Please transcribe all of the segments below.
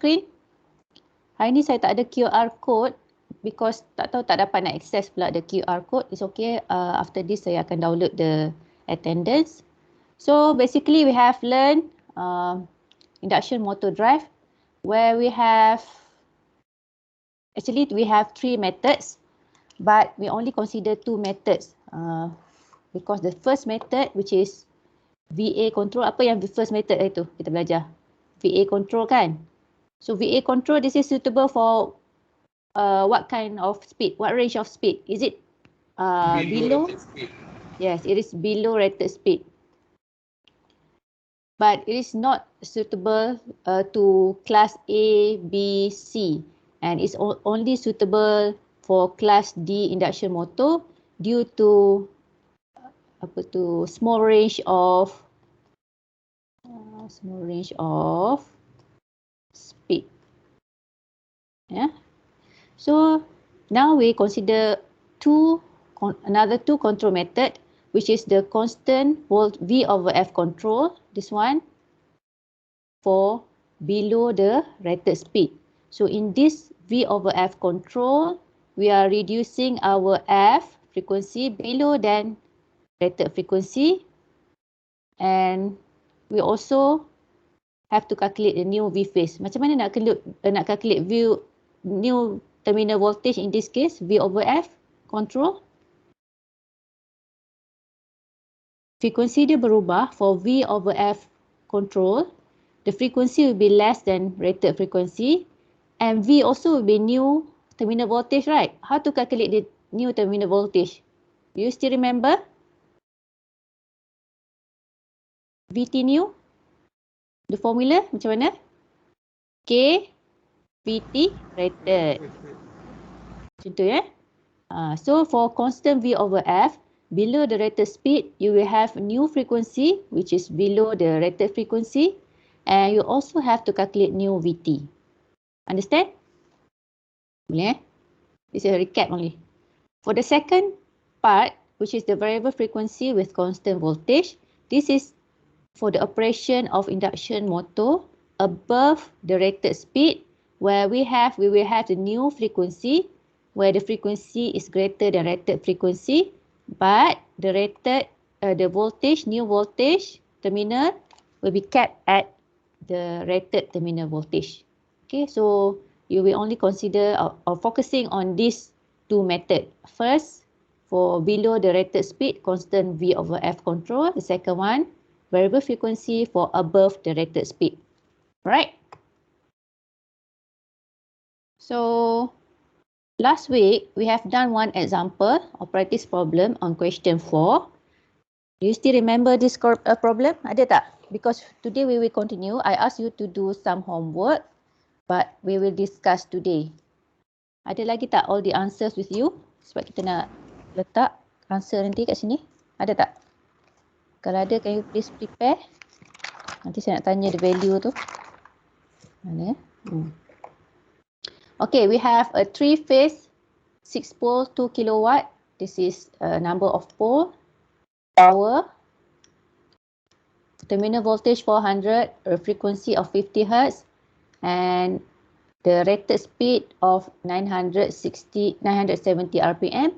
screen? Hari ni saya tak ada QR code because tak tahu tak dapat nak access pula the QR code. It's okay. After this saya akan download the attendance. So basically we have learned induction motor drive where we have three methods, but we only consider two methods because the first method, which is VA control. Apa yang the first method itu kita belajar? VA control kan? So VA control, this is suitable for what kind of speed? What range of speed? Is it below? Rated speed. Yes, it is below rated speed. But it is not suitable to class A, B, C, and it's only suitable for class D induction motor due to small range of speed. Yeah. So now we consider another two control method, which is the constant volt V over F control. This one for below the rated speed. So in this V over F control, we are reducing our F frequency below than rated frequency, and we also have to calculate the new V phase. Macam mana nak calculate new terminal voltage in this case, V over F control? Frequency dia berubah for V over F control. The frequency will be less than rated frequency, and V also will be new terminal voltage, right? How to calculate the new terminal voltage? Do you still remember? VT new? The formula macam mana? K VT rated. Macam tu ya. So for constant V over F, below the rated speed, you will have new frequency which is below the rated frequency, and you also have to calculate new VT. Understand? Boleh? This is a recap only. For the second part, which is the variable frequency with constant voltage, this is for the operation of induction motor above the rated speed, where we will have the new frequency, where the frequency is greater than rated frequency, but the new voltage terminal will be kept at the rated terminal voltage. Okay, so you will only consider or focusing on these two methods. First, for below the rated speed, constant V over F control. The second one, variable frequency for above the rated speed. Right? So last week, we have done one example of practice problem on question 4. Do you still remember this problem? Ada tak? Because today we will continue. I asked you to do some homework, but we will discuss today. Ada lagi tak all the answers with you? Sebab kita nak letak answer nanti kat sini. Ada tak? Kalau ada, can you please prepare? Nanti saya nak tanya the value tu. Mana? Okay, we have a 3-phase 6-pole 2 kilowatt. This is a number of pole. Power. Terminal voltage 400, a frequency of 50 Hz, and the rated speed of 970 RPM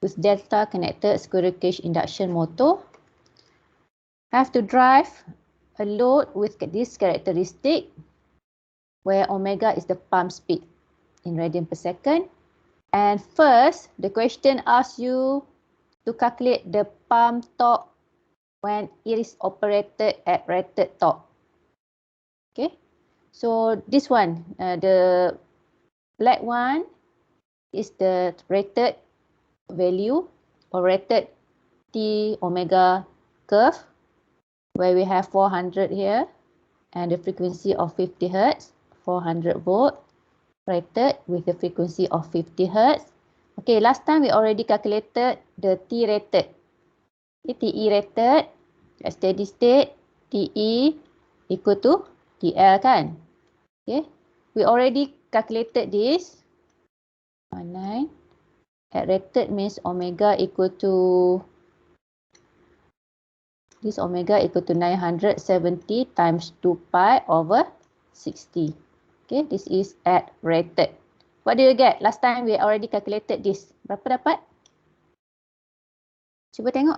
with delta connected squirrel cage induction motor. Have to drive a load with this characteristic where omega is the pump speed in radian per second. And first, the question asks you to calculate the pump torque when it is operated at rated torque. Okay, so this one, the black one is the rated value or rated T omega curve, where we have 400 here and the frequency of 50 Hz, 400 volt, rated with the frequency of 50 Hz. Okay, last time we already calculated the T rated. TE rated at steady state, TE equal to TL kan? Okay, we already calculated this. 9 at rated means omega equal to, this omega equal to 970 times 2 pi over 60. Okay, this is at rated. What do you get? Last time we already calculated this. Berapa dapat? Cuba tengok.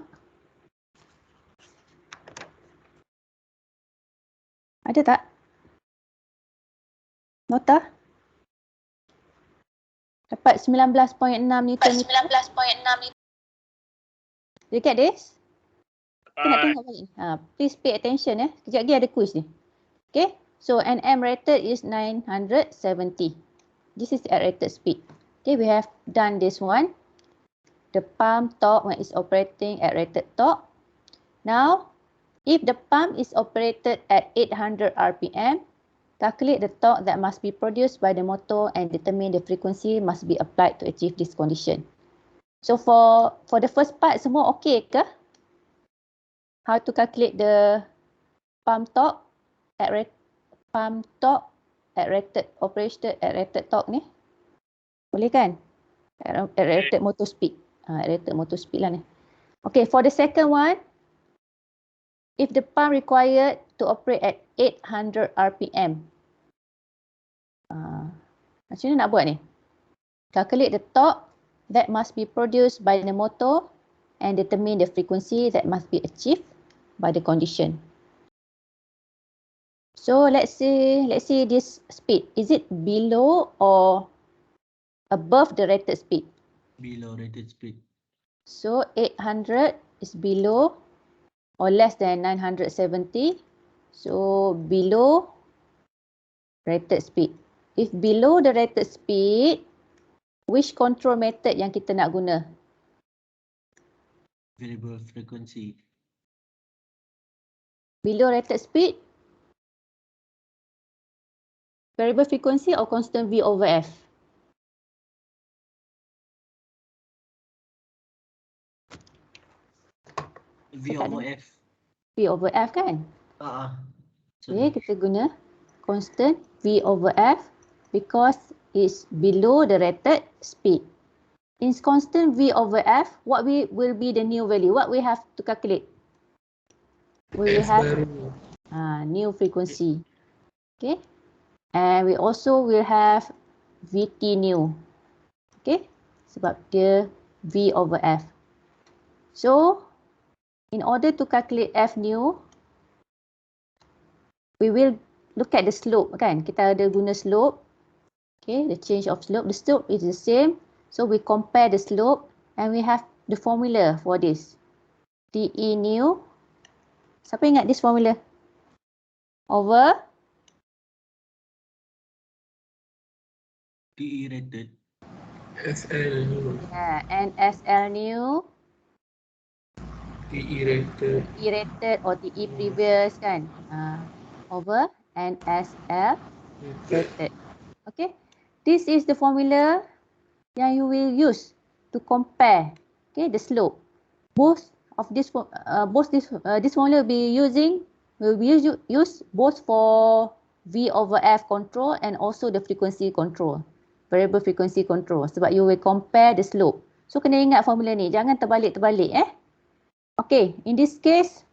Ada tak? Nota? Dapat 19.6 Newton meter. 19.6 Newton. You get this? Kita nak tengok balik. Please pay attention ya. Kejap lagi ada quiz ni. Okay. So NM rated is 970. This is at rated speed. Okay, we have done this one. The pump torque when it's operating at rated torque. Now, if the pump is operated at 800 RPM, calculate the torque that must be produced by the motor and determine the frequency must be applied to achieve this condition. So for the first part, semua okay ke? How to calculate the pump torque at rated operated at rated torque ni? Boleh kan? At rated motor speed. Rated motor speed lah ni. Okay, for the second one, if the pump required to operate at 800 RPM. Macam mana nak buat ni? Calculate the torque that must be produced by the motor and determine the frequency that must be achieved by the condition. So let's see this speed. Is it below or above the rated speed? Below rated speed. So 800 is below or less than 970. So below rated speed. If below the rated speed, which control method yang kita nak guna? Variable frequency. Below rated speed, variable frequency or constant V over F? V over F. V over F kan? Sorry. Okay, kita guna constant V over F because it's below the rated speed. In constant V over F, what will be the new value? What we have to calculate? We will have new frequency. Okay. And we also will have VT new. Okay. Sebab dia V over F. So, in order to calculate F new, we will look at the slope kan. Kita ada guna slope. Okay, the change of slope. The slope is the same. So we compare the slope and we have the formula for this. TE new. Siapa ingat this formula? Over TE rated. SL new. And SL new. TE rated. TE rated or TE previous kan. Over and SL rated. Okay. This is the formula yang you will use to compare the slope. Both of this this formula will be used both for V over F control and also the frequency control, variable frequency control. Sebab you will compare the slope. So kena ingat formula ni, jangan terbalik-terbalik Okay, in this case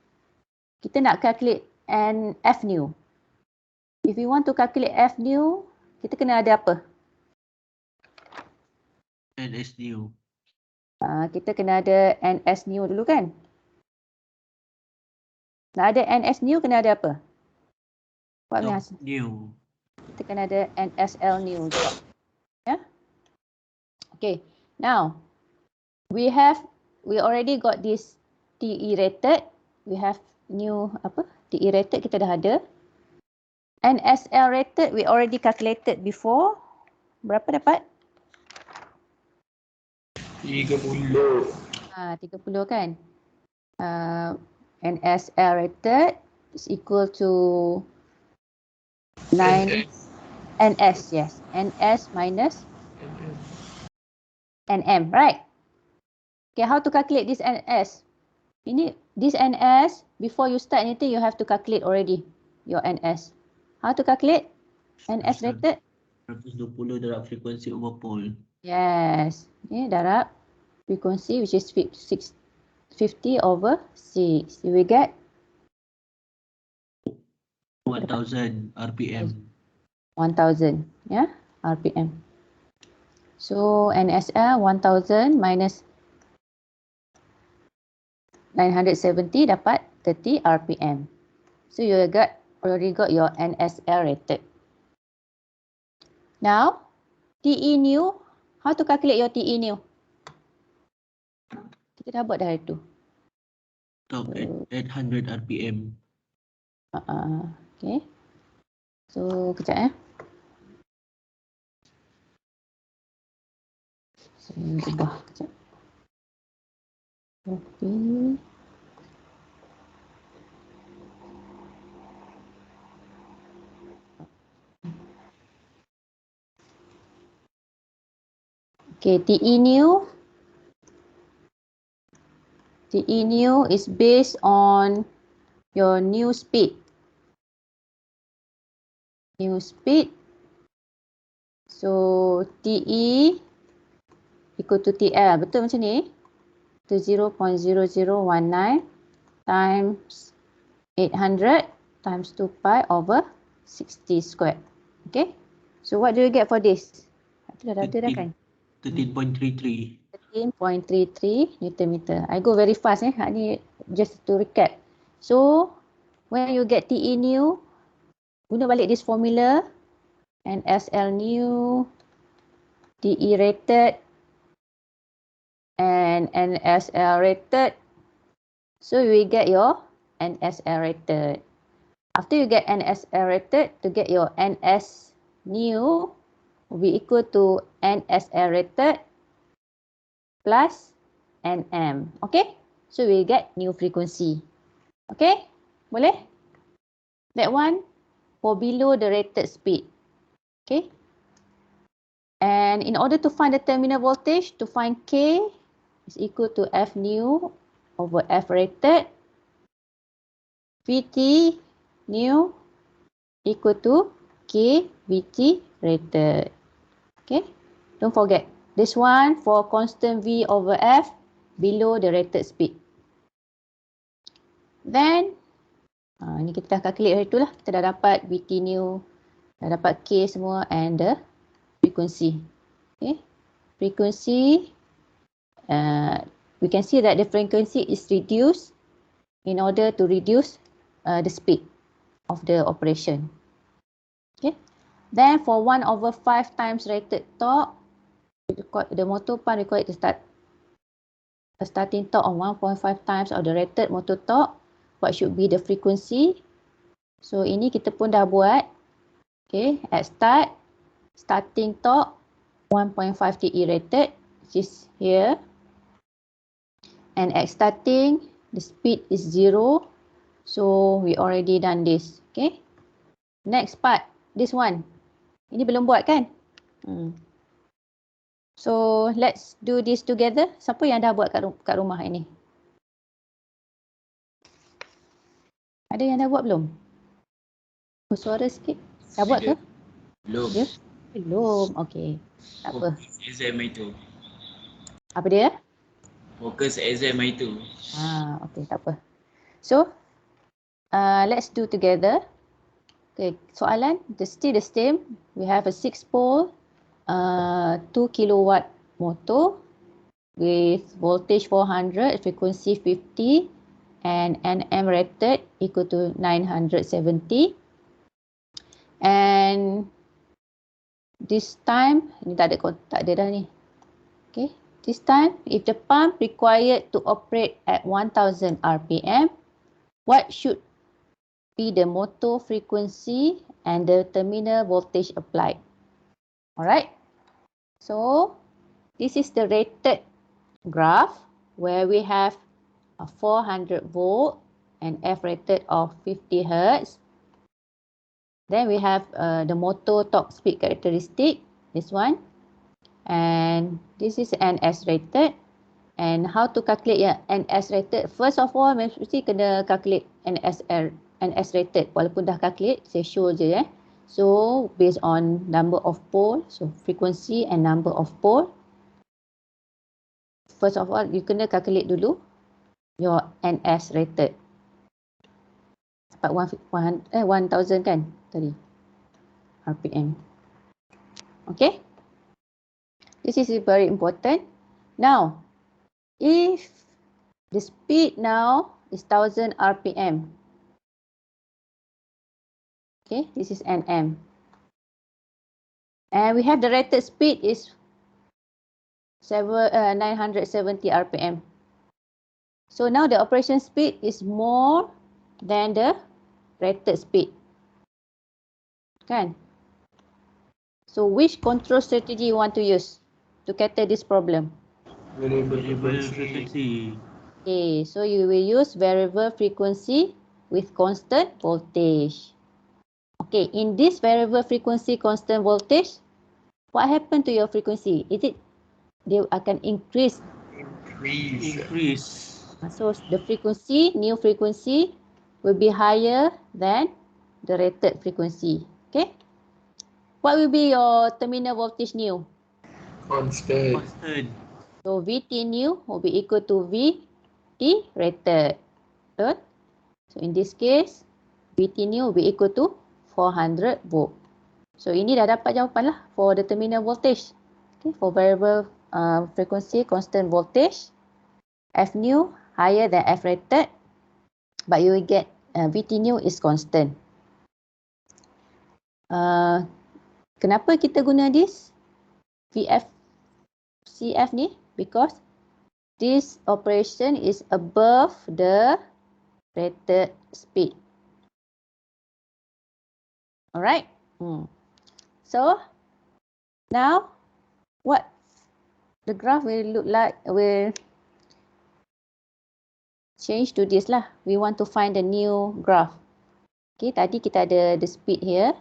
kita nak calculate an F new. If you want to calculate F new, kita kena ada apa? NS new. Kita kena ada NS new dulu kan? Nak ada NS new kena ada apa? What new. Kita kena ada NSL new juga. Yeah? Okay. Now, we already got this TE rated. We have new TE rated kita dah ada. NSL rated we already calculated before. Berapa dapat? 30. 30 kan? NSL rated is equal to 9 NS, yes. NS minus NM, right? Okay, how to calculate this NS? This NS, before you start anything, you have to calculate already your NS. How to calculate? NS rated? 120 darab frequency over pole. Yes. Okay, darab frequency which is 50 over 6. You will get 1000 RPM. 1000, yeah, RPM. So NSL 1000 minus 970 dapat 30 RPM. So you already got your NSL rated. Now, TE new, how to calculate your TE new? Kita dah buat dah itu. Top at 800 RPM. Okay. So, kejap Saya ubah kejap. Copy. Okay, TE new. TE new is based on your new speed. New speed. So, TE equal to TL. Betul macam ni? To 0.0019 times 800 times 2 pi over 60 squared. Okay. So, what do you get for this? Dah ada dah kan? 13.33. 13.33 Newton meter. I go very fast ni just to recap. So, when you get TE new, guna balik this formula, NSL new, TE rated, and NSL rated. So, we get your NSL rated. After you get NSL rated, to get your NS new will be equal to NSL rated plus NM. Okay? So, we get new frequency. Okay? Boleh? That one for below the rated speed. Okay? And in order to find the terminal voltage, to find K is equal to F new over F rated. VT new equal to K VT rated. Okay? Don't forget. This one for constant V over F below the rated speed. Then, ni kita dah calculate hari tu lah. Kita dah dapat VT new, dah dapat K semua and the frequency. Okay? Frequency, we can see that the frequency is reduced in order to reduce the speed of the operation. Okay? Then for 1/5 times rated torque, the motor pump required to start a starting torque of 1.5 times of the rated motor torque. What should be the frequency? So ini kita pun dah buat. Okay, at start, starting torque 1.5 TE rated, which is here. And at starting, the speed is 0. So we already done this. Okay. Next part, this one. Ini belum buat kan? So, let's do this together. Siapa yang dah buat kat rumah ini? Ada yang dah buat belum? Oh, suara sikit. Dah buat ke? Belum. Ya? Belum. Okey. Tak apa. Fokus exam itu. Apa dia? Fokus exam itu. Okey, tak apa. So, let's do together. Okay, soalan still the same. We have a 6-pole 2 kilowatt motor with voltage 400, frequency 50 and NM rated equal to 970. And this time, ni tak ada dah ni. Okay, this time if the pump required to operate at 1000 RPM, what should be the motor frequency and the terminal voltage applied? Alright, so this is the rated graph where we have a 400 volt and F rated of 50 Hertz. Then we have the motor torque speed characteristic, this one. And this is NS rated. And how to calculate NS rated? First of all, mesti kena calculate NS rated. Walaupun dah calculate, saya show je . So, based on number of pole, so frequency and number of pole. First of all, you kena calculate dulu your NS rated. Dapat 1000 kan tadi. RPM. Okay? This is very important. Now, if the speed now is 1000 RPM. Okay, this is Nm. And we have the rated speed is 970 RPM. So now the operation speed is more than the rated speed. Kan? So which control strategy you want to use to cater this problem? Variable frequency. Okay, so you will use variable frequency with constant voltage. Okay, in this variable frequency constant voltage, what happened to your frequency? Is it they akan increase? Increase. So the frequency, new frequency will be higher than the rated frequency. Okay. What will be your terminal voltage new? Constant. So VT new will be equal to VT rated. Betul? So in this case, VT new will be equal to 400 volt. So ini dah dapat jawapan lah for the terminal voltage. Okay, for variable frequency constant voltage, F new higher than F rated, but you will get VT new is constant. Kenapa kita guna this VF CF ni? Because this operation is above the rated speed. Alright. So now what the graph will look like will change to this lah. We want to find the new graph. Okay, tadi kita ada the speed here.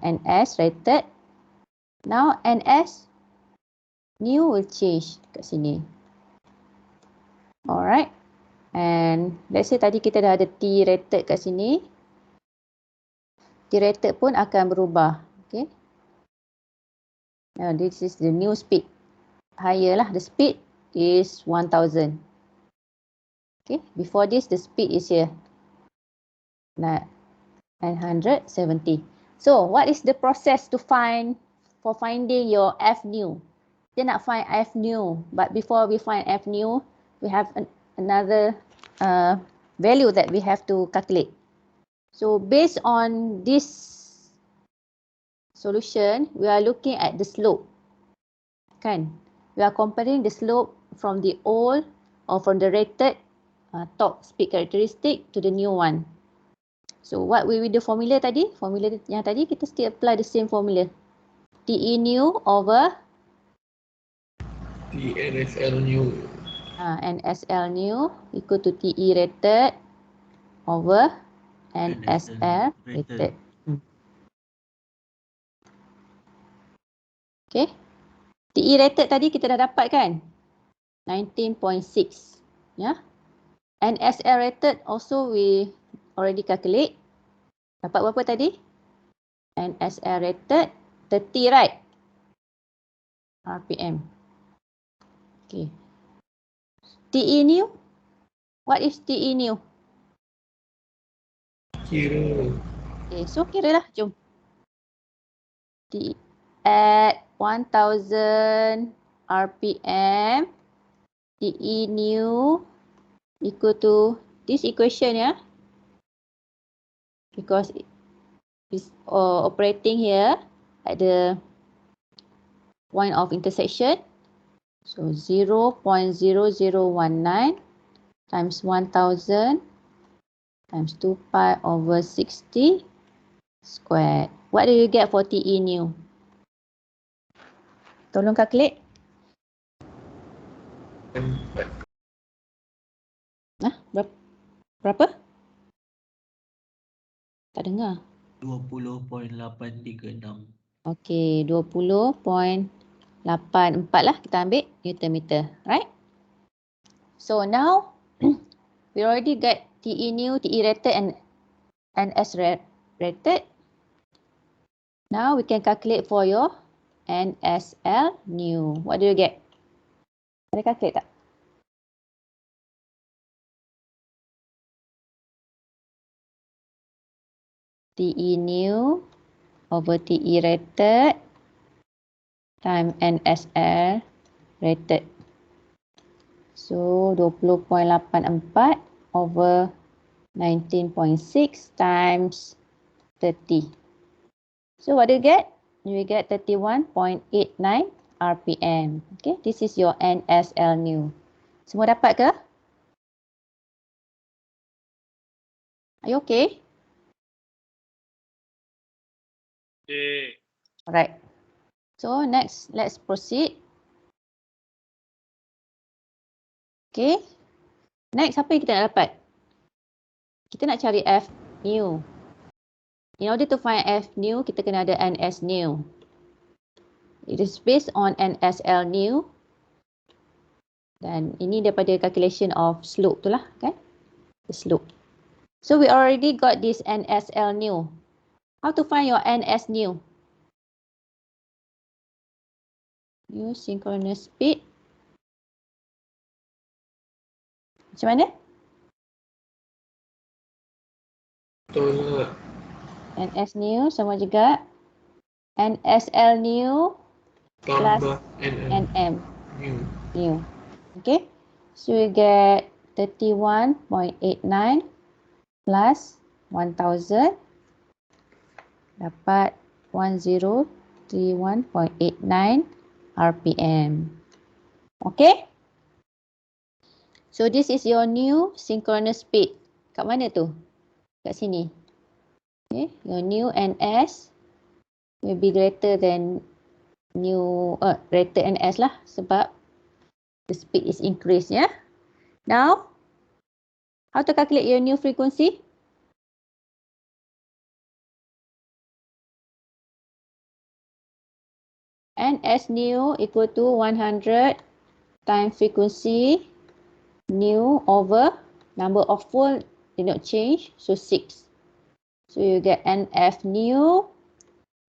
NS rated. Now NS new will change kat sini. Alright. And let's say tadi kita dah ada T rated kat sini. T rated pun akan berubah. Okay. Now this is the new speed. Higher lah. The speed is 1000. Okay. Before this the speed is here. 970. So what is the process to finding your F new? Kita nak find F new. But before we find F new, we have another value that we have to calculate. So based on this solution, we are looking at the slope. Kan? We are comparing the slope from the old or from the rated top speed characteristic to the new one. So what will be the formula tadi? Formula yang tadi kita still apply the same formula. TE new over TNSL new. NSL new equal to TE rated over NSL rated. Okay. TE rated tadi kita dah dapat kan? 19.6. Ya. NSL rated also we already calculate. Dapat berapa tadi? NSL rated 30, right? RPM. Okay. TE new? What is TE new? Kira. Okay, so kira lah. Jom. At 1000 RPM, TE new equal to this equation, ya. Because it's operating here at the point of intersection. So 0.0019 times 1000 times 2 pi over 60 squared. What do you get for TE new? Tolong calculate. Berapa? Tak dengar. 20.836. Okey, 20.84 lah kita ambil Newton meter, right? So now we already get TE new, TE rated and NS rated. Now we can calculate for your NSL new. What do you get? Ada calculate tak? TE new over TE rated time NSL rated. So 20.84 over 19.6 times 30. So what do you get? You get 31.89 RPM. Okay, this is your NSL new. Semua dapat ke? Are you okay? Okay. Alright. So next, let's proceed. Okay. Next, apa yang kita nak dapat? Kita nak cari F new. In order to find F new, kita kena ada NS new. It is based on NSL new. Dan ini daripada calculation of slope tu lah, kan? The slope. So we already got this NSL new. How to find your NS new? New synchronous speed. Macam mana? Betul lah. NS new sama juga. NSL new Tambah NM. NM New. new. Okay. So we get 31.89 plus 1000 dapat 1031.89 RPM. Okay. So this is your new synchronous speed. Kat mana tu? Kat sini. Okay. Your new NS will be greater than new greater NS lah sebab the speed is increased, ya. Now, how to calculate your new frequency? NS new equal to 100 times frequency new over number of pole did not change, so 6. So you get NF new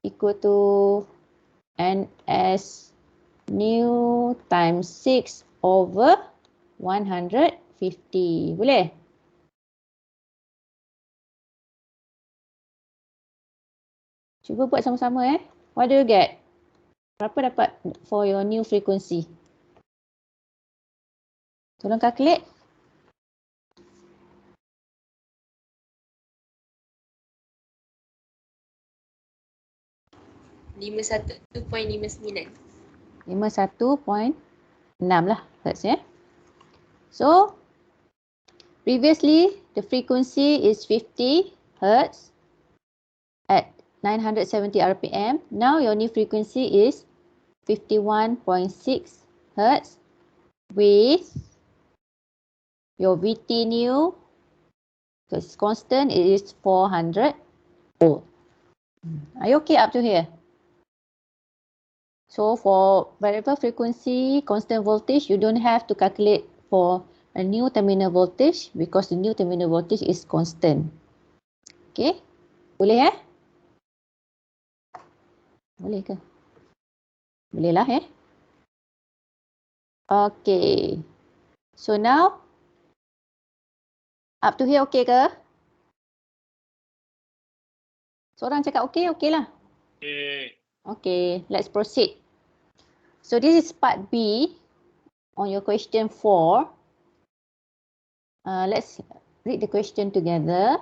equal to NS new times 6 over 150. Boleh? Cuba buat sama-sama What do you get? Berapa dapat for your new frequency? Tolong calculate. $51.59. 51.6 lah hertz So previously the frequency is 50 hertz at 970 RPM. Now your new frequency is 51.6 hertz with your VT new, because it's constant, it is 400 volt. Are you okay up to here? So for variable frequency, constant voltage, you don't have to calculate for a new terminal voltage because the new terminal voltage is constant. Okay? Boleh Boleh ke? Boleh lah Okay. So now, up to here okay ke? Seorang cakap okay, okay lah. Okay. Okay, let's proceed. So this is part B on your question 4. Let's read the question together.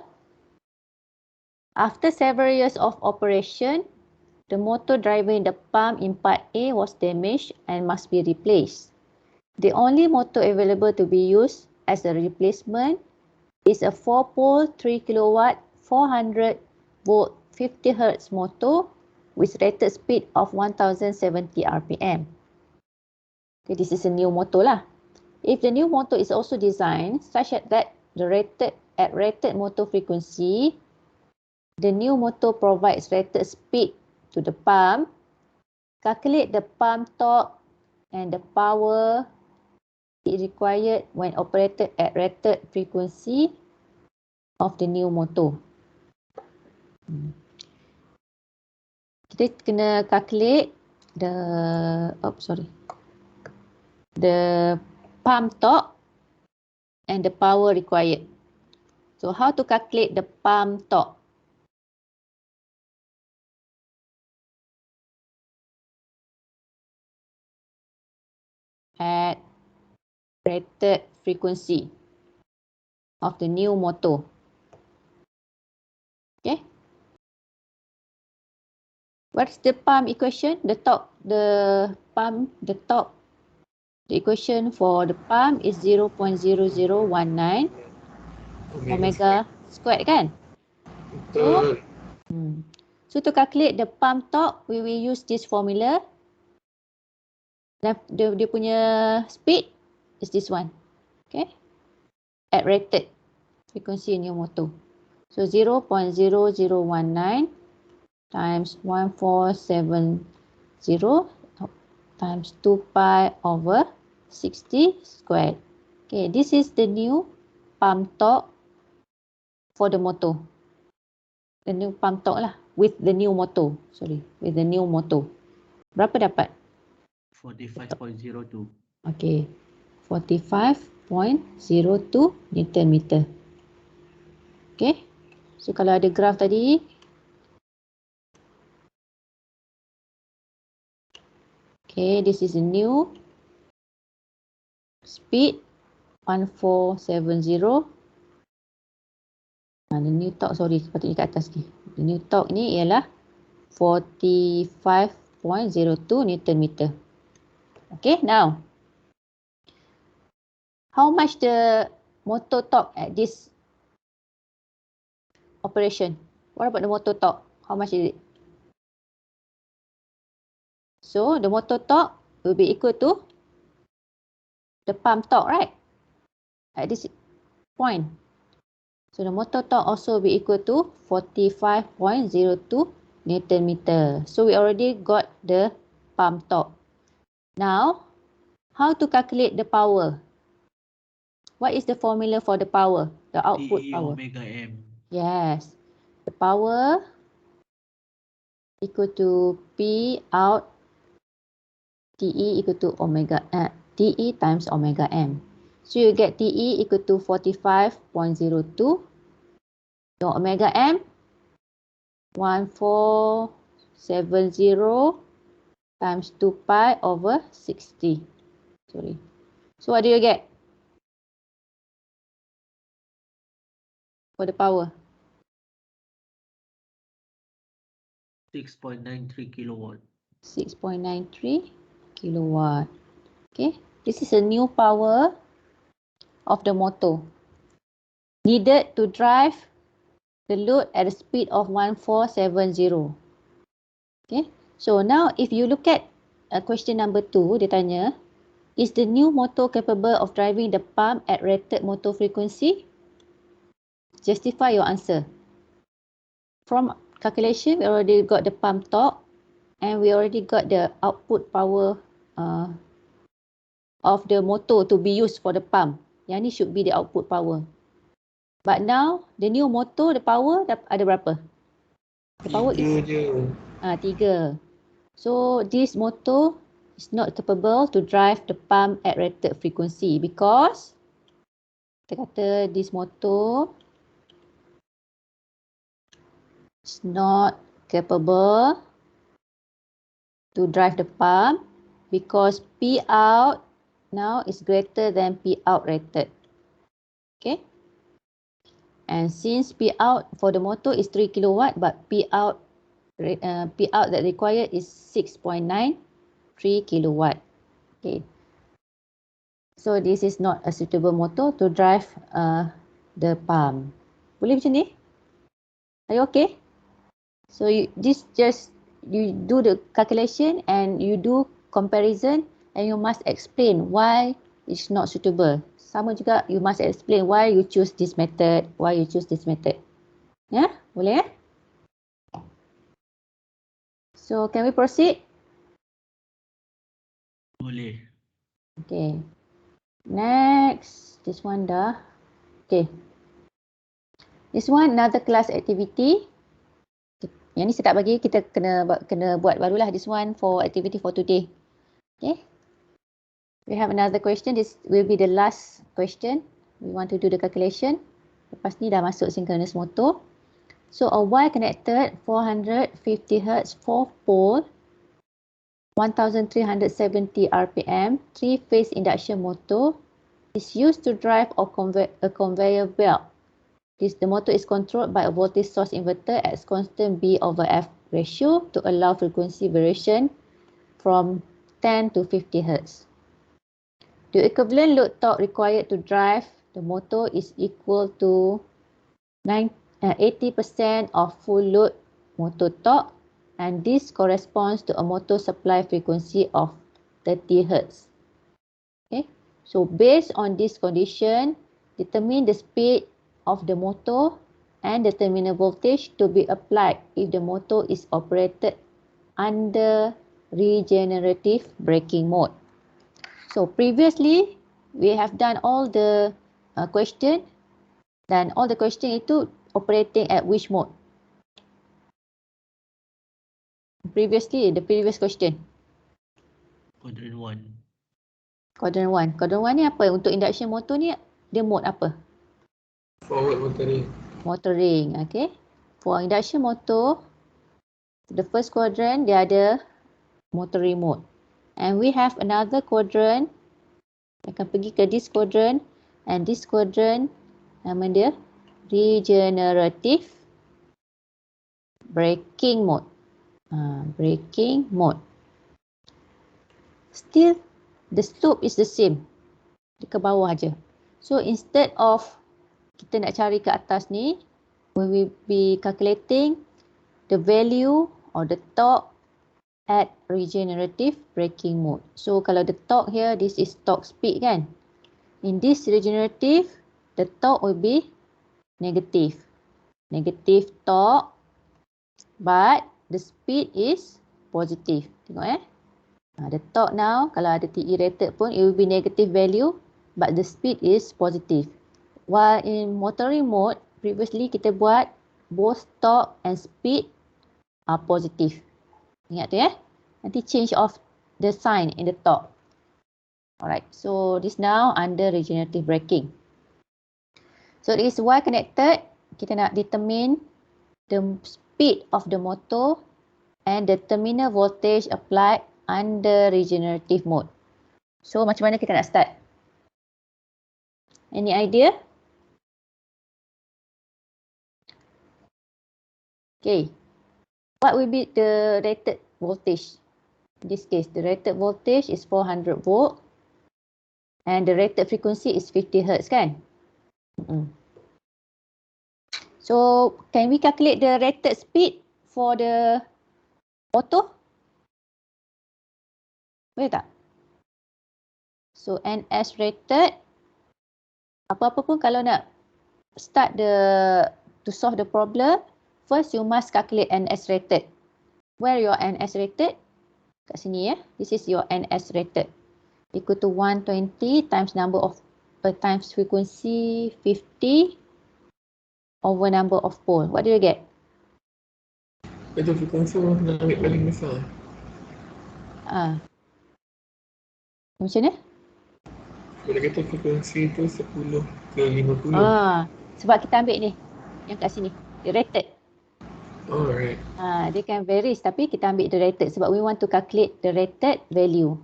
After several years of operation, the motor driver in the pump in part A was damaged and must be replaced. The only motor available to be used as a replacement is a 4-pole 3 kilowatt 400 volt 50 Hz motor with rated speed of 1070 RPM. Okay, this is a new motor lah. If the new motor is also designed such that the rated motor frequency, the new motor provides rated speed to the pump, calculate the pump torque and the power it required when operated at rated frequency of the new motor. Kita kena calculate the pump torque and the power required. So how to calculate the pump torque? rated frequency of the new motor. Okay. What's the pump equation? The equation for the pump is 0.0019 omega squared kan? Betul. So to calculate the pump torque, we will use this formula. Dan dia punya speed is this one. Okay. At rated frequency new motor. So 0.0019 times 1470 times 2 pi over 60 squared. Okay, this is the new pump torque for the motor. The new pump torque lah with the new motor. With the new motor. Berapa dapat? 45.02. Okay, 45.02 Newton meter. Okay, so kalau ada graf tadi, okay, this is a new speed 1470. The new torque, sepatutnya kat atas ni. The new torque ni ialah 45.02 Newton meter. Okay, now how much the motor torque at this operation? What about the motor torque? How much is it? So the motor torque will be equal to the pump torque, right? At this point. So the motor torque also will be equal to 45.02 Newton meter. So we already got the pump torque. Now, how to calculate the power? What is the formula for the power? The output TE power. omega M. Yes. The power equal to P out TE equal to TE times omega M. So you get TE equal to 45.02. Your omega M 1470 times 2 pi over 60. So what do you get for the power? 6.93 kilowatt. 6.93 kilowatt. Okay, this is a new power of the motor needed to drive the load at a speed of 1470. Okay, so now if you look at question number 2, dia tanya, is the new motor capable of driving the pump at rated motor frequency? Justify your answer. From calculation, we already got the pump torque and we already got the output power of the motor to be used for the pump. Yang ni should be the output power. But now, the new motor, the power ada berapa? The power is 3. So, this motor is not capable to drive the pump at rated frequency because kita kata this motor is not capable to drive the pump because P out now is greater than P out rated. Okay. And since P out for the motor is 3 kilowatt, but P out that required is 6.93 kilowatt. Okay. So this is not a suitable motor to drive the pump. Boleh macam ni? Are you okay? So you do the calculation and you do comparison and you must explain why it's not suitable. Sama juga, you must explain why you choose this method, Ya, boleh ya? So, can we proceed? Boleh. Okay. Next, this one dah. Okay. This one another class activity. Yang ni saya tak bagi, kita kena buat barulah this one for activity for today. Okay. We have another question. This will be the last question. We want to do the calculation. Lepas ni dah masuk synchronous motor. So a Y connected 450 Hz 4 pole 1370 RPM 3-phase induction motor is used to drive a conveyor belt. The motor is controlled by a voltage source inverter at constant B over F ratio to allow frequency variation from 10 to 50 Hz. The equivalent load torque required to drive the motor is equal to 80% of full load motor torque, and this corresponds to a motor supply frequency of 30 Hz. Okay, so based on this condition, determine the speed of the motor and the terminal voltage to be applied if the motor is operated under regenerative braking mode. So previously, we have done all the question, dan all the question itu operating at which mode? Previously, the previous question. Quadrant 1. Quadrant 1. Quadrant 1 ni apa? Untuk induction motor ni, dia mode apa? Forward motoring. Motoring, okay. For induction motor, the first quadrant, dia ada motoring mode. And we have another quadrant, akan pergi ke this quadrant, and this quadrant, nama dia regenerative braking mode. Braking mode. Still, the slope is the same. Dia ke bawah aja. So instead of kita nak cari ke atas ni, we will be calculating the value or the torque at regenerative braking mode. So kalau the torque here, this is torque speed kan. In this regenerative, the torque will be negative. Negative torque, but the speed is positive. Tengok the torque now, kalau ada TE rated pun, it will be negative value, but the speed is positive. While in motoring mode, previously kita buat both torque and speed are positive. Ingat tu Nanti change of the sign in the torque. Alright, so this now under regenerative braking. So it is Y connected. Kita nak determine the speed of the motor and the terminal voltage applied under regenerative mode. So macam mana kita nak start? Any idea? Okay. What will be the rated voltage? In this case, the rated voltage is 400 volt and the rated frequency is 50 Hz kan? So, can we calculate the rated speed for the motor? Boleh tak? So, NS rated, apa-apa pun kalau nak start to solve the problem, first you must calculate NS rated. Where your NS rated? Kat sini This is your NS rated. Equal to 120 times number of times frequency 50 over number of pole. What do you get? Itu frekuensi nak ambil paling besar. Macam mana? Boleh kata frekuensi itu 10 ke 50. Sebab kita ambil ni. Yang kat sini. The rated. Alright. They can vary tapi kita ambil the rated sebab we want to calculate the rated value.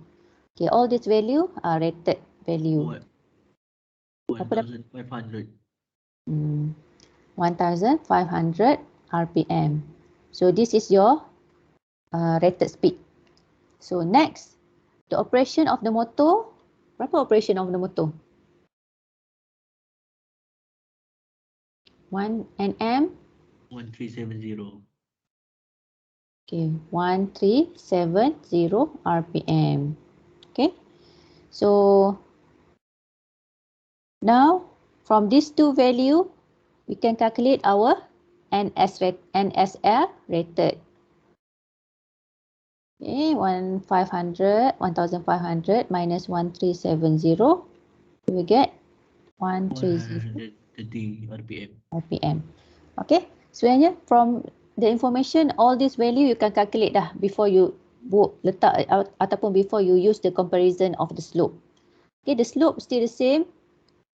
Okay, all this value are rated value. 1,500. 1,500 RPM. So this is your rated speed. So next, the operation of the motor. Berapa operation of the motor? 1 Nm. 1370. Okay, 1370 RPM. Okay, so now from these two value, we can calculate our NSL rated. Okay, 1,500 minus 1370, we will get 130 RPM. Okay, sebenarnya from the information, all this value you can calculate dah before you letak ataupun before you use the comparison of the slope. Okay, the slope still the same.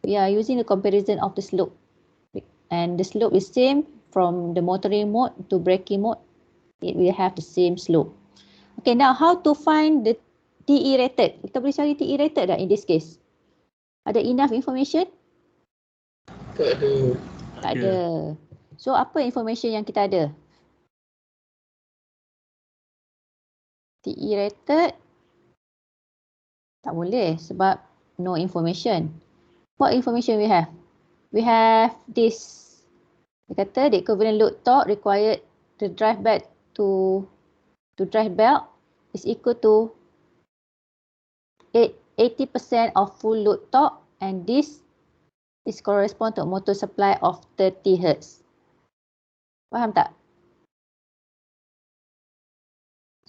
We are using the comparison of the slope. And the slope is same from the motoring mode to braking mode. It will have the same slope. Okay, now how to find the TE rated? Kita boleh cari TE rated dah in this case. Ada enough information? Tak ada. Tak ada. So apa information yang kita ada? TE rated tak boleh sebab no information. What information we have? We have this. Dia kata the equivalent load torque required the drive back to drive belt is equal to 80% of full load torque, and this is correspond to a motor supply of 30 Hz. Faham tak?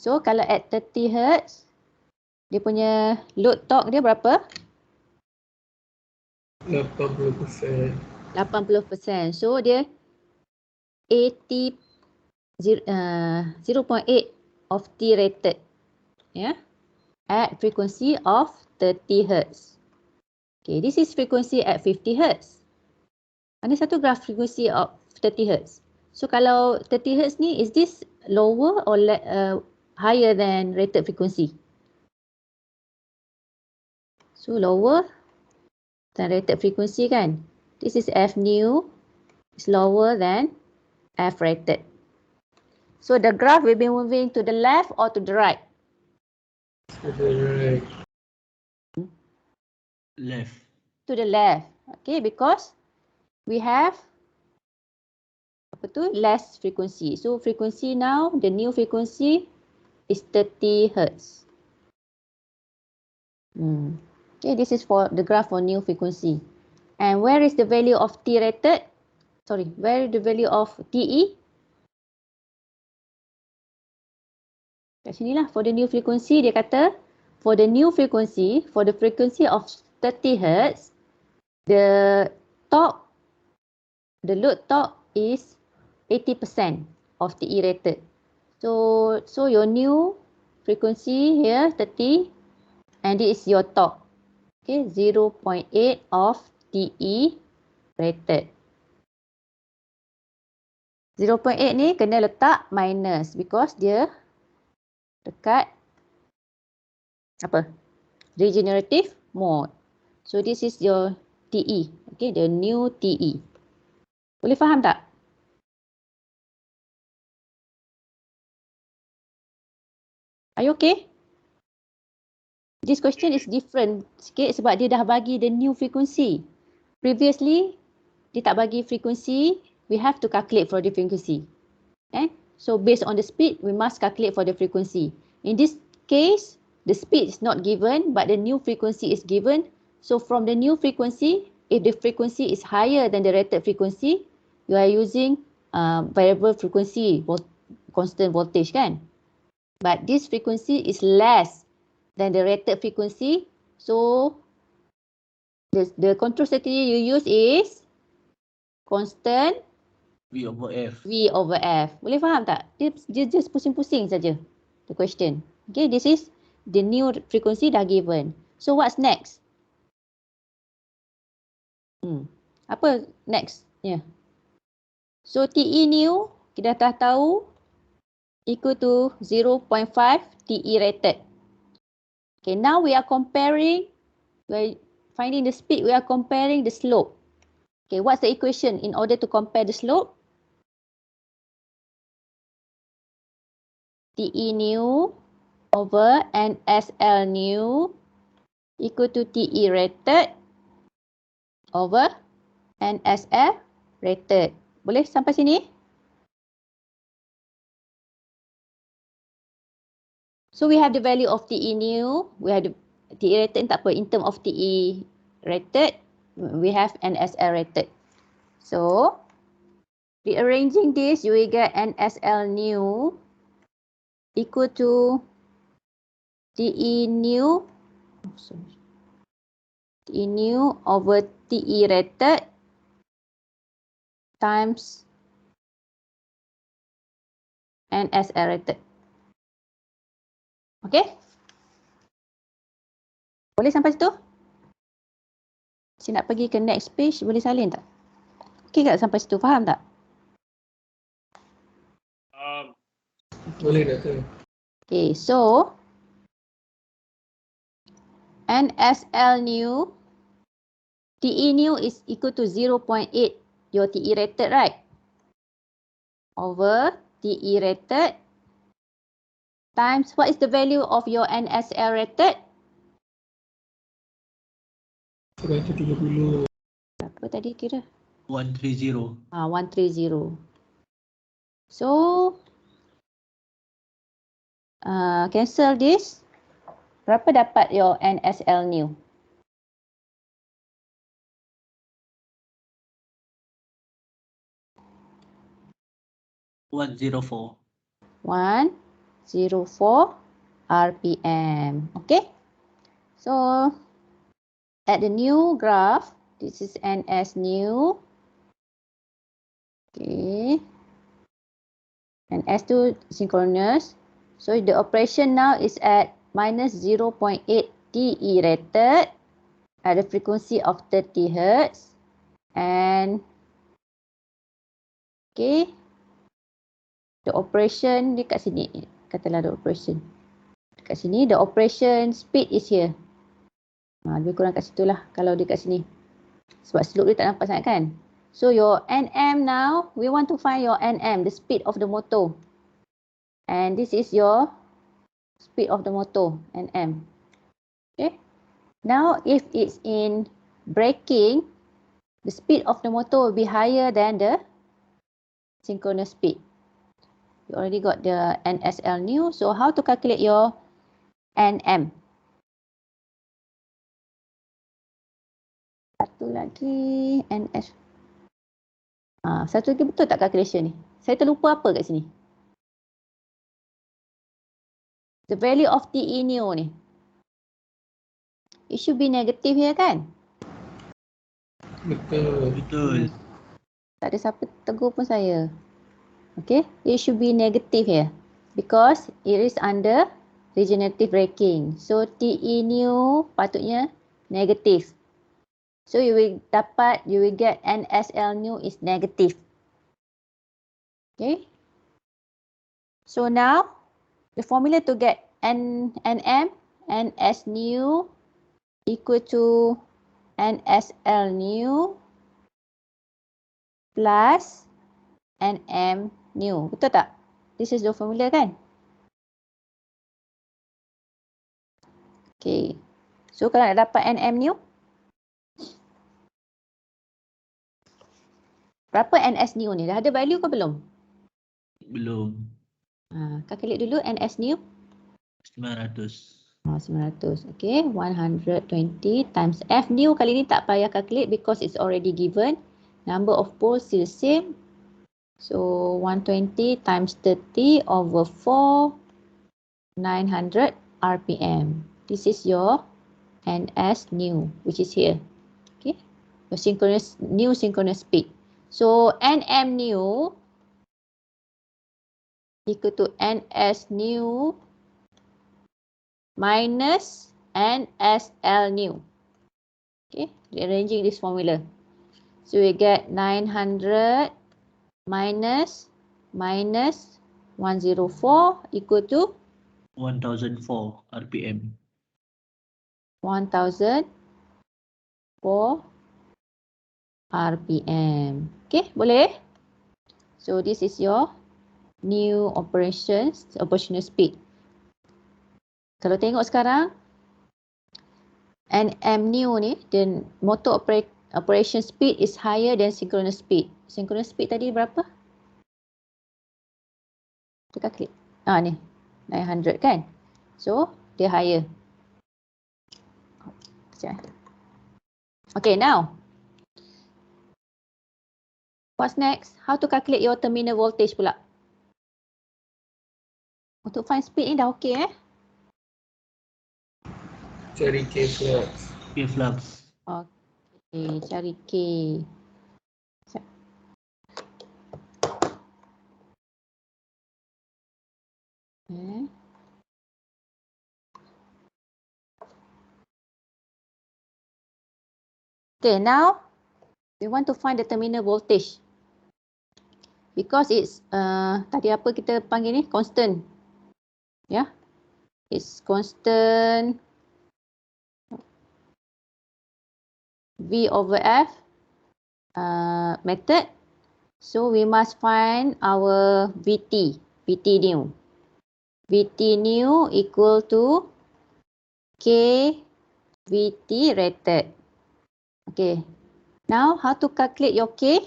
So kalau at 30 Hz, dia punya load torque dia berapa? 80%. 80%. So dia 0.8 of T rated. Yeah. At frequency of 30 Hz. Okay, this is frequency at 50 Hz. Ada satu graph frequency of 30 Hz. So kalau 30 Hz ni, is this lower or higher than rated frequency? So lower than rated frequency kan? This is F new, is lower than F rated. So the graph will be moving to the left or to the right? To the right. Left. To the left. Okay, because we have less frequency. So frequency now, the new frequency is 30 Hz. Okay, this is for the graph for new frequency. And where is the value of T rated? Sorry, where is the value of TE? Kat sini lah, for the new frequency, dia kata, for the new frequency, for the frequency of 30 Hz, the torque, the load torque is 80% of TE rated. So your new frequency here, 30, and this is your torque. Okay, 0.8 of TE rated. 0.8 ni kena letak minus because dia dekat apa? Regenerative mode. So this is your TE. Okay, the new TE. Boleh faham tak? Are you okay? This question is different sikit sebab dia dah bagi the new frequency. Previously, dia tak bagi frequency, we have to calculate for the frequency. So based on the speed, we must calculate for the frequency. In this case, the speed is not given, but the new frequency is given. So from the new frequency, if the frequency is higher than the rated frequency, you are using variable frequency, constant voltage kan? But this frequency is less than the rated frequency. So the control strategy you use is constant V over F. V over F. Boleh faham tak? Dia just pusing-pusing saja the question. Okay, this is the new frequency dah given. So what's next? Apa next? Yeah. So TE new kita dah tahu equal to 0.5 TE rated. Okay, now we are comparing, we are finding the speed, we are comparing the slope. Okay, what's the equation in order to compare the slope? TE new over NSL new equal to TE rated over NSL rated. Boleh sampai sini? So we have the value of TE new, we have the TE rated tak apa, in term of TE rated, we have NSL rated. So rearranging this, you will get NSL new equal to TE new, TE new over TE rated times NSL rated. Okay? Boleh sampai situ? Saya nak pergi ke next page, boleh salin tak? Okay tak sampai situ? Faham tak? Boleh Doktor. Okay, so NSL new TE new is equal to 0.8, your TE rated, right? Over TE rated times, what is the value of your NSL rated? 130. Berapa tadi kira? 130. 130. So, cancel this. Berapa dapat your NSL new? 104. 104 RPM. Okay. So, at the new graph, this is NS new. Okay. And S2 synchronous. So the operation now is at minus 0.8 TE rated at the frequency of 30 Hz. And okay, the operation dekat sini. Katalah the operation. Dekat sini, the operation speed is here. Lebih kurang kat situ lah kalau dekat sini. Sebab slope dia tak nampak sangat kan. So your NM now, we want to find your NM, the speed of the motor. And this is your speed of the motor, NM. Okay. Now, if it's in braking, the speed of the motor will be higher than the synchronous speed. You already got the NSL new. So, how to calculate your NM? Satu lagi, NS. Satu lagi betul tak calculation ni? Saya terlupa apa kat sini? The value of TE new ni. It should be negative here kan? Betul. Tak ada siapa tegur pun saya. Okay, it should be negative here because it is under regenerative braking. So TE new patutnya negative. So you will get NSL new is negative. Okay. So now the formula to get NM, NS new equal to NSL new plus NM new. Betul tak? This is the formula kan? Okay. So kalau nak dapat NM new, berapa NS new ni? Dah ada value ke belum? Belum. Calculate dulu NS new. 900. 900. Okay. 120 times F new. Kali ni tak payah calculate because it's already given. Number of poles still the same. So 120 times 30 over 4, 900 RPM. This is your NS new, which is here. Okay. Your new synchronous speed. So NM new equal to NS new minus NSL new. Okay, rearranging this formula. So we get 900 minus 104 equal to 1004 RPM. 1004 RPM. Okay, boleh? So this is your new operational speed. Kalau tengok sekarang, NM new ni, the motor operation speed is higher than synchronous speed. Synchronous speed tadi berapa? Kita klik. Ni, 900 kan? So, dia higher. Okay, now. What's next? How to calculate your terminal voltage pula? Untuk find speed ni dah okay Cari K flux. K flux. Okay, cari K. Okay, now we want to find the terminal voltage. Because it's, tadi apa kita panggil ni? Constant. Yeah. It's constant. V over F method. So we must find our VT new. VT new equal to K VT rated. Okay. Now how to calculate your K?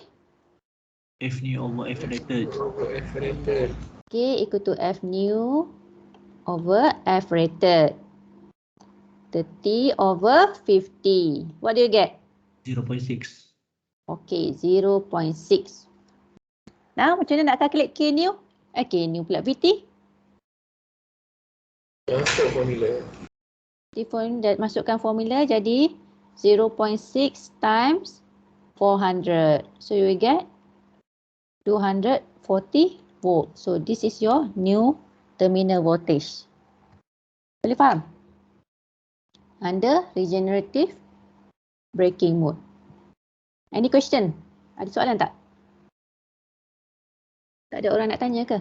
F new over F rated. Over F rated. K equal to F new over F rated. 30 over 50. What do you get? 0.6. Okay, 0.6. Now, macam mana nak calculate K new? K new pula VT. Masuk formula. Masukkan formula jadi 0.6 times 400. So, you will get 240 volt. So, this is your new terminal voltage. Boleh faham? Under regenerative braking mode. Any question? Ada soalan tak? Tak ada orang nak tanya ke?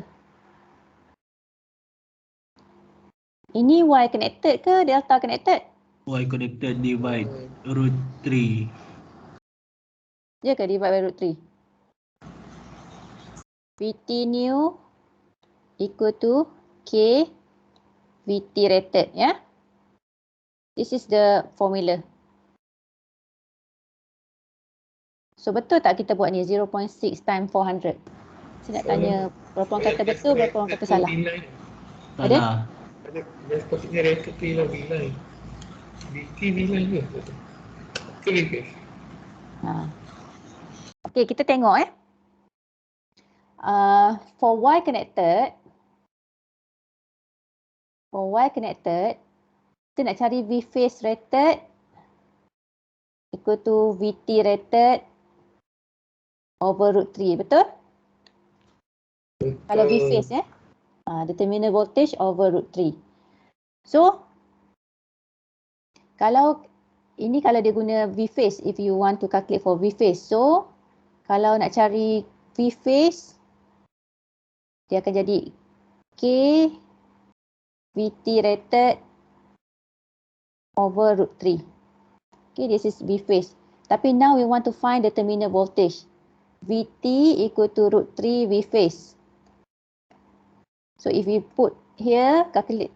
Ini Y connected ke delta connected? Y connected divide root 3. Ya ke divide by root 3? VT new equal to K VT rated, ya? This is the formula. So betul tak kita buat ni 0.6 times 400? Saya nak tanya berapa orang kata betul, berapa orang kata salah. Salah. Dia sepatutnya rated tu ialah V-line. VT V-line ke? Ke V-phase? Okay, kita tengok for Y connected, kita nak cari V phase rated equal to VT rated over root 3, betul? Kalau V phase the terminal voltage over root 3. So, kalau dia guna V phase, if you want to calculate for V phase. So, kalau nak cari V phase, dia akan jadi K VT rated over root 3. Okay, this is V phase. Tapi now we want to find the terminal voltage. VT equal to root 3 V phase. So if we put here, calculate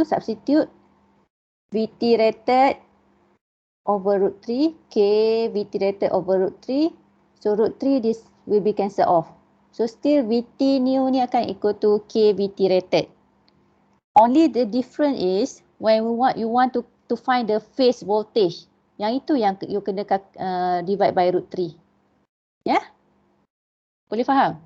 substitute VT rated over root 3, K VT rated over root 3. So root 3 this will be cancelled off. So still VT new ni akan equal to K VT rated. Only the difference is when you want to find the phase voltage. Yang itu yang you kena divide by root 3. Ya? Boleh faham?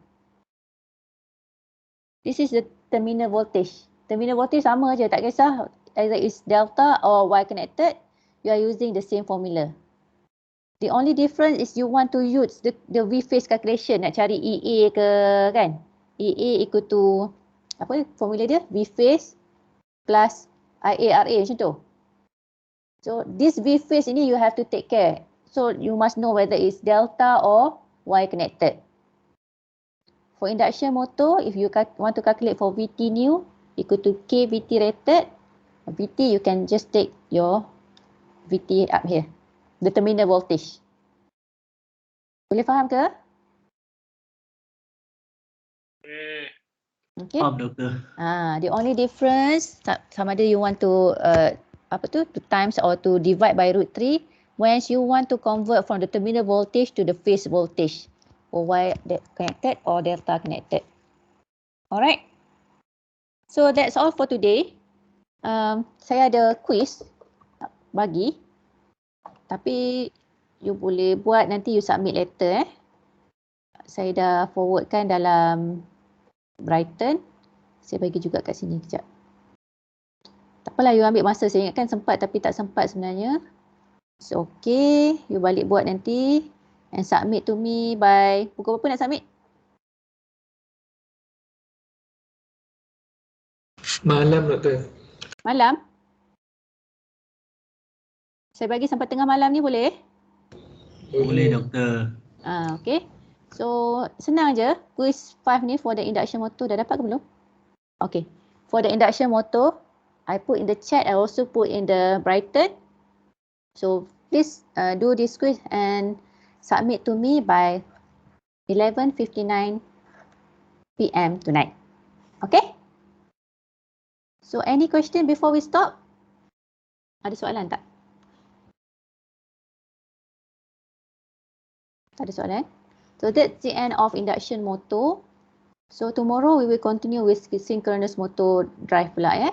This is the terminal voltage. Terminal voltage sama je, tak kisah either it's delta or Y connected, you are using the same formula. The only difference is you want to use the V phase calculation, nak cari EA ke kan? EA equal to apa formula dia? V phase plus IARA macam tu. So this V phase ini you have to take care. So you must know whether it's delta or Y connected. For induction motor, if you want to calculate for VT new equal to K VT rated, VT you can just take your VT up here, the terminal voltage. Boleh faham ke? Okay. Faham, doktor. The only difference, sama ada you want to to times or to divide by root 3, when you want to convert from the terminal voltage to the phase voltage, or Y connected or delta connected. Alright. So that's all for today. Saya ada quiz bagi, tapi you boleh buat nanti you submit later. Saya dah forwardkan dalam Brighton. Saya bagi juga kat sini kejap. Tak apalah, you ambil masa. Saya ingatkan sempat tapi tak sempat sebenarnya. So okay, you balik buat nanti and submit to me by pukul berapa nak submit? Malam, doktor. Malam? Saya bagi sampai tengah malam ni boleh? Boleh, doktor. Okay. So senang je. Quiz 5 ni for the induction motor dah dapat ke belum? Okay. For the induction motor, I put in the chat, I also put in the Brighton. So Please do this quiz and submit to me by 11:59 p.m. tonight. Okay? So any question before we stop? Ada soalan tak? Tak ada soalan? So that's the end of induction motor. So tomorrow we will continue with synchronous motor drive pula ya.